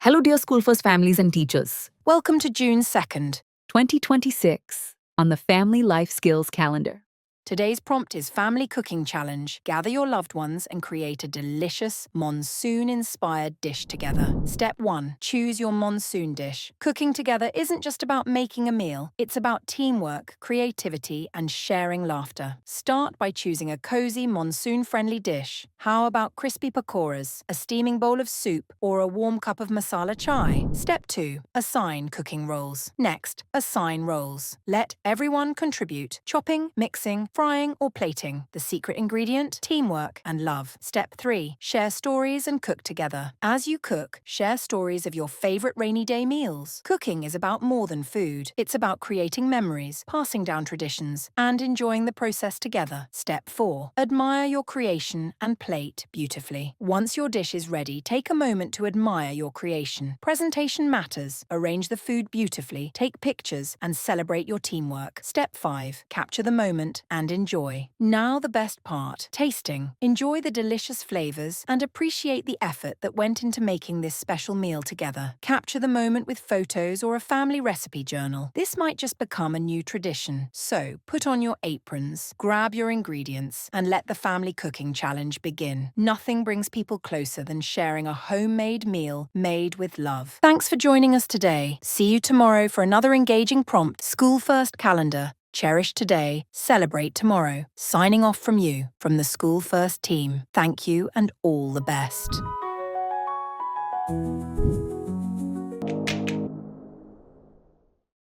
Hello, dear School First families and teachers. Welcome to June 2nd. 2026 on the Family Life Skills calendar. Today's prompt is Family Cooking Challenge. Gather your loved ones and create a delicious monsoon-inspired dish together. Step 1. Choose your monsoon dish. Cooking together isn't just about making a meal. It's about teamwork, creativity, and sharing laughter. Start by choosing a cozy, monsoon-friendly dish. How about crispy pakoras, a steaming bowl of soup, or a warm cup of masala chai? Step 2. Assign cooking roles. Next, assign roles. Let everyone contribute. Chopping, mixing, frying or plating. The secret ingredient? Teamwork and love. Step 3. Share stories and cook together. As you cook, share stories of your favorite rainy day meals. Cooking is about more than food. It's about creating memories, passing down traditions, and enjoying the process together. Step 4. Admire your creation and plate beautifully. Once your dish is ready, take a moment to admire your creation. Presentation matters. Arrange the food beautifully, take pictures, and celebrate your teamwork. Step 5. Capture the moment and enjoy. Now the best part, tasting. Enjoy the delicious flavors and appreciate the effort that went into making this special meal together. Capture the moment with photos or a family recipe journal. This might just become a new tradition. So, put on your aprons, grab your ingredients, and let the family cooking challenge begin. Nothing brings people closer than sharing a homemade meal made with love. Thanks for joining us today. See you tomorrow for another engaging prompt. School First calendar. Cherish today, celebrate tomorrow. Signing off from you, from the School First team. Thank you and all the best.